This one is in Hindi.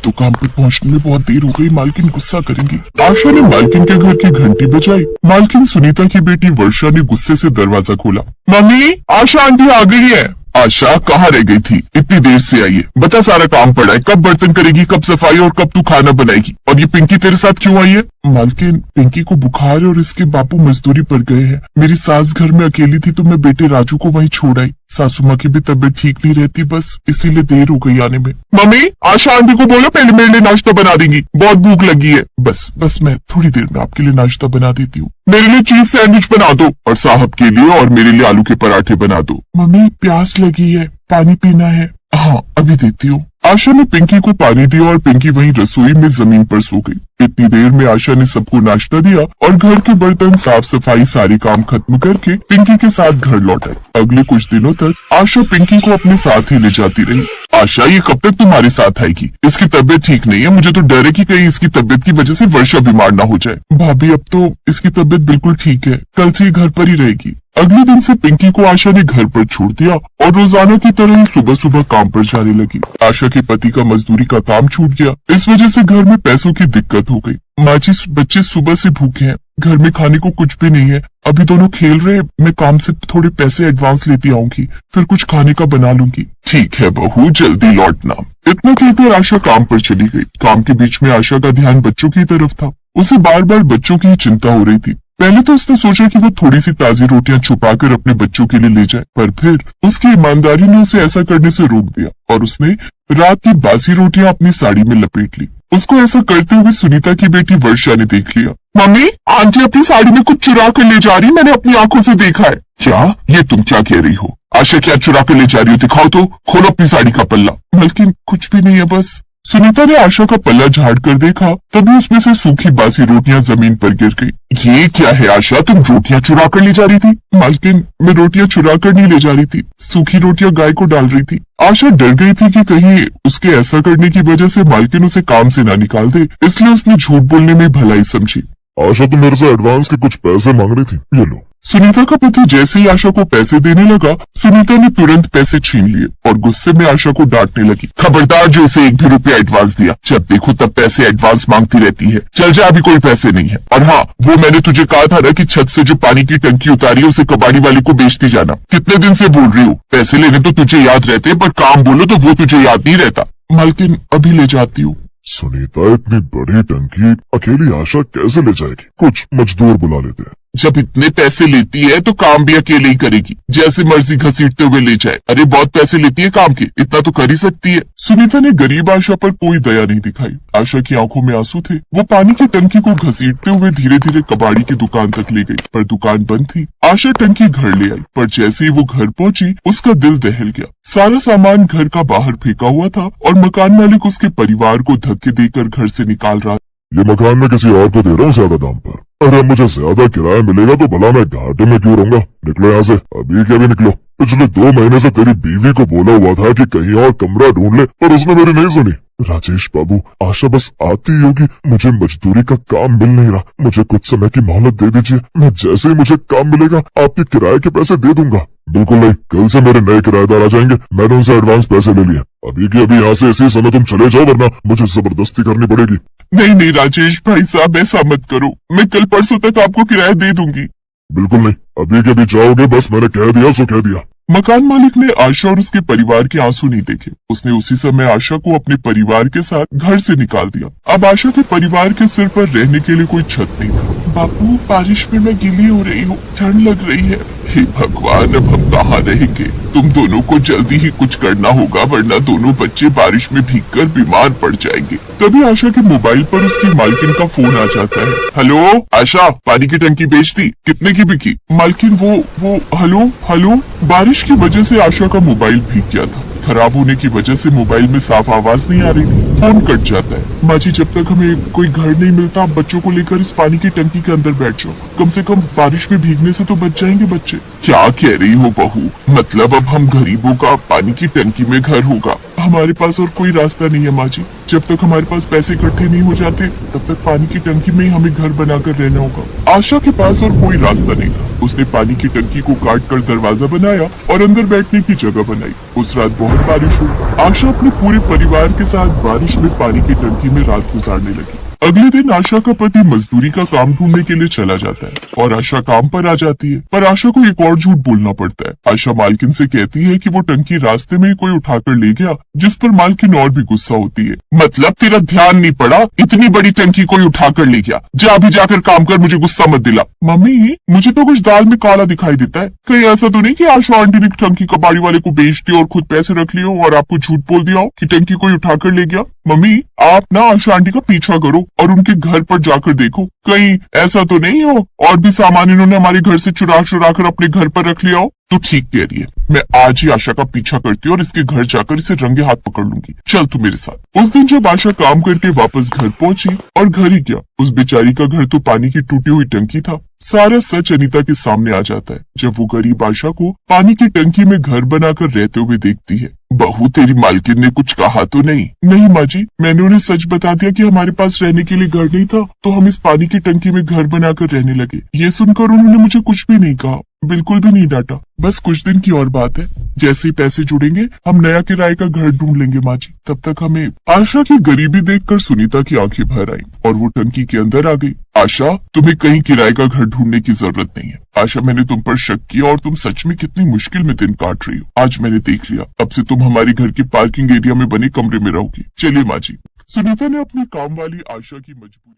तो काम पे पहुंचने में बहुत देर हो गई, मालकिन गुस्सा करेंगी। आशा ने मालकिन के घर की घंटी बजाई। मालकिन सुनीता की बेटी वर्षा ने गुस्से से दरवाजा खोला। मम्मी, आशा आंटी आ गई है। आशा कहाँ रह गई थी, इतनी देर से आई है, बता सारा काम पड़ा है, कब बर्तन करेगी, कब सफाई और कब तू खाना बनाएगी, और ये पिंकी तेरे साथ क्यों आई है? मालकिन, पिंकी को बुखार है और इसके बापू मजदूरी पर गए हैं। मेरी सास घर में अकेली थी तो मैं बेटे राजू को वहीं छोड़ आई। सासू माँ की भी तबीयत ठीक नहीं रहती, बस इसीलिए देर हो गई आने में। मम्मी, आशा आंटी को बोलो पहले मेरे लिए नाश्ता बना देंगी, बहुत भूख लगी है। बस मैं थोड़ी देर में आपके लिए नाश्ता बना देती हूँ। मेरे लिए चीज सैंडविच बना दो, और साहब के लिए और मेरे लिए आलू के पराठे बना दो। मम्मी, प्यास लगी है, पानी पीना है। हाँ, अभी देती हूँ। आशा ने पिंकी को पानी दिया और पिंकी वहीं रसोई में जमीन पर सो गई। इतनी देर में आशा ने सबको नाश्ता दिया और घर के बर्तन साफ सफाई सारे काम खत्म करके पिंकी के साथ घर लौट आई। अगले कुछ दिनों तक आशा पिंकी को अपने साथ ही ले जाती रही। आशा, ये कब तक तुम्हारे साथ आएगी? इसकी तबीयत ठीक नहीं है, मुझे तो डर है कि कहीं इसकी तबीयत की वजह से वर्षा बीमार ना हो जाए। भाभी, अब तो इसकी तबीयत बिल्कुल ठीक है, कल से घर पर ही रहेगी। अगले दिन से पिंकी को आशा ने घर पर छोड़ दिया और रोजाना की तरह ही सुबह सुबह काम पर जाने लगी। आशा के पति का मजदूरी का काम छूट गया, इस वजह से घर में पैसों की दिक्कत हो गई। माँ जी, बच्चे सुबह से भूखे हैं, घर में खाने को कुछ भी नहीं है, अभी दोनों खेल रहे, मैं काम से थोड़े पैसे एडवांस लेती आऊंगी, फिर कुछ खाने का बना लूंगी। ठीक है बहू, जल्दी लौटना। इतना कहकर आशा काम पर चली गई। काम के बीच में आशा का ध्यान बच्चों की तरफ था। उसे बार बार बच्चों की ही चिंता हो रही थी। पहले तो उसने सोचा कि वो थोड़ी सी ताजी रोटियां छुपाकर अपने बच्चों के लिए ले जाए, पर फिर उसकी ईमानदारी ने उसे ऐसा करने से रोक दिया और उसने रात की बासी रोटियां अपनी साड़ी में लपेट ली। उसको ऐसा करते हुए सुनीता की बेटी वर्षा ने देख लिया। मम्मी, आंटी अपनी साड़ी में कुछ चुरा कर ले जा रही, मैंने अपनी आंखों से देखा है। क्या? ये तुम क्या कह रही हो? आशा क्या चुरा कर ले जा रही हो? दिखाओ तो, खोलो अपनी साड़ी का पल्ला। बल्कि कुछ भी नहीं है, बस। सुनीता ने आशा का पल्ला झाड़ कर देखा, तभी उसमें से सूखी बासी रोटियां जमीन पर गिर गई। ये क्या है आशा, तुम रोटियां चुरा कर ले जा रही थी? मालकिन, मैं रोटियां चुरा कर नहीं ले जा रही थी, सूखी रोटियां गाय को डाल रही थी। आशा डर गई थी कि कहीं उसके ऐसा करने की वजह से मालकिन उसे काम से ना निकाल दे, इसलिए उसने झूठ बोलने में भलाई समझी। आशा, तुम मेरे से एडवांस के कुछ पैसे मांग रही थी, ये लो। सुनीता का पति जैसे ही आशा को पैसे देने लगा, सुनीता ने तुरंत पैसे छीन लिए और गुस्से में आशा को डांटने लगी। खबरदार, जो इसे एक भी रुपया एडवांस दिया, जब देखो तब पैसे एडवांस मांगती रहती है। चल जा, अभी कोई पैसे नहीं है। और हाँ, वो मैंने तुझे कहा था ना कि छत से जो पानी की टंकी उतारी है उसे कबाड़ी वाले को बेचती जाना। कितने दिन से बोल रही हूँ, पैसे लेने तो तुझे याद रहते हैं, पर काम बोलो तो वो तुझे याद नहीं रहता। मालकिन, अभी ले जाती हूँ। सुनीता, इतनी बड़ी टंकी अकेली आशा कैसे ले जाएगी? कुछ मजदूर बुला लेते हैं। जब इतने पैसे लेती है तो काम भी अकेले ही करेगी, जैसे मर्जी घसीटते हुए ले जाए। अरे बहुत पैसे लेती है काम के, इतना तो कर ही सकती है। सुनीता ने गरीब आशा पर कोई दया नहीं दिखाई। आशा की आंखों में आंसू थे। वो पानी की टंकी को घसीटते हुए धीरे धीरे कबाड़ी की दुकान तक ले गई, पर दुकान बंद थी। आशा टंकी घर ले आई, पर जैसे ही वो घर पहुंची उसका दिल दहल गया। सारा सामान घर का बाहर फेंका हुआ था और मकान मालिक उसके परिवार को धक्के देकर घर से निकाल रहा। ये मकान मैं किसी और को दे रहा हूँ ज्यादा दाम पर। अरे मुझे ज्यादा किराया मिलेगा तो भला मैं घाटे में क्यों रहूंगा? निकलो यहाँ से, अभी क्या भी निकलो। पिछले 2 महीने से तेरी बीवी को बोला हुआ था कि कहीं और कमरा ढूंढ ले, पर उसने मेरी नहीं सुनी। राजेश बाबू, आशा बस आती ही होगी, मुझे मजदूरी का काम मिल नहीं रहा, मुझे कुछ समय की मोहलत दे दीजिए, मैं जैसे ही मुझे काम मिलेगा आपके किराए के पैसे दे दूंगा। बिल्कुल नहीं, कल से मेरे नए किराएदार आ जाएंगे, मैंने उनसे एडवांस पैसे ले लिए। अभी की अभी यहाँ से इसी समय तुम चले जाओ, वरना मुझे जबरदस्ती करनी पड़ेगी। नहीं राजेश भाई साहब, ऐसा मत करो, मैं कल परसों तक आपको किराया दे दूंगी। बिल्कुल नहीं, अभी के अभी जाओगे, बस मैंने कह दिया सो कह दिया। मकान मालिक ने आशा और उसके परिवार के आंसू नहीं देखे। उसने उसी समय आशा को अपने परिवार के साथ घर से निकाल दिया। अब आशा के परिवार के सिर पर रहने के लिए कोई छत नहीं था। बापू, बारिश में मैं गीली हो रही हूँ, ठंड लग रही है। हे भगवान, अब हम कहाँ रहेंगे? तुम दोनों को जल्दी ही कुछ करना होगा, वरना दोनों बच्चे बारिश में भीगकर बीमार पड़ जाएंगे। तभी आशा के मोबाइल पर उसकी मालकिन का फोन आ जाता है। हेलो आशा, पानी की टंकी बेच दी, कितने की बिकी? मालकिन, वो हेलो। बारिश की वजह से आशा का मोबाइल भीग गया था। खराब होने की वजह से मोबाइल में साफ आवाज नहीं आ रही थी। फोन कट जाता है। माँ जी, जब तक हमें कोई घर नहीं मिलता, आप बच्चों को लेकर इस पानी की टंकी के अंदर बैठ जाओ, कम से कम बारिश में भीगने से तो बच जाएंगे बच्चे। क्या कह रही हो बहू? मतलब अब हम गरीबों का पानी की टंकी में घर होगा? हमारे पास और कोई रास्ता नहीं है माँ जी, जब तक हमारे पास पैसे इकट्ठे नहीं हो जाते तब तक पानी की टंकी में ही हमें घर बनाकर रहना होगा। आशा के पास और कोई रास्ता नहीं था। उसने पानी की टंकी को काट कर दरवाजा बनाया और अंदर बैठने की जगह बनाई। उस रात बहुत बारिश हुई। आशा अपने पूरे परिवार के साथ बारी बारिश में पानी की टंकी में रात गुजारने लगी। अगले दिन आशा का पति मजदूरी का काम ढूंढने के लिए चला जाता है और आशा काम पर आ जाती है, पर आशा को एक और झूठ बोलना पड़ता है। आशा मालकिन से कहती है कि वो टंकी रास्ते में ही कोई उठाकर ले गया, जिस पर मालकिन और भी गुस्सा होती है। मतलब तेरा ध्यान नहीं पड़ा, इतनी बड़ी टंकी कोई उठाकर ले गया, जा अभी जाकर काम कर, मुझे गुस्सा मत दिला। मम्मी मुझे तो कुछ दाल में काला दिखाई देता है, कहीं ऐसा तो नहीं कि आशा आंटी ने टंकी कबाड़ी वाले को बेच दी और खुद पैसे रख लिए हो और आपको झूठ बोल दिया हो कि टंकी कोई उठाकर ले गया। मम्मी आप ना आशा आंटी का पीछा करो और उनके घर पर जाकर देखो, कहीं ऐसा तो नहीं हो और भी सामान इन्होंने हमारे घर से चुरा कर अपने घर पर रख लिया हो। तू ठीक कह रही है, मैं आज ही आशा का पीछा करती हूँ और इसके घर जाकर इसे रंगे हाथ पकड़ लूंगी। चल तू मेरे साथ। उस दिन जब आशा काम करके वापस घर पहुंची, और घर ही क्या, उस बेचारी का घर तो पानी की टूटी हुई टंकी था। सारा सच अनीता के सामने आ जाता है जब वो गरीब आशा को पानी की टंकी में घर बनाकर रहते हुए देखती है। बहू तेरी मालकिन ने कुछ कहा तो नहीं? नहीं माँ जी, मैंने उन्हें सच बता दिया कि हमारे पास रहने के लिए घर नहीं था, तो हम इस पानी की टंकी में घर बनाकर रहने लगे। ये सुनकर उन्होंने मुझे कुछ भी नहीं कहा, बिल्कुल भी नहीं डांटा। बस कुछ दिन की और बात है, जैसे ही पैसे जुड़ेंगे हम नया किराए का घर ढूंढ लेंगे माँ जी, तब तक हमें। आशा की गरीबी देखकर सुनीता की आंखें भर आई और वो टंकी के अंदर आ गई। आशा तुम्हें कहीं किराए का घर ढूंढने की जरूरत नहीं है। आशा मैंने तुम पर शक किया और तुम सच में कितनी मुश्किल में दिन काट रही हो, आज मैंने देख लिया। अब से तुम हमारे घर के पार्किंग एरिया में बने कमरे में रहोगी। चलिए माँ जी। सुनीता ने अपनी काम वाली आशा की मजबूरी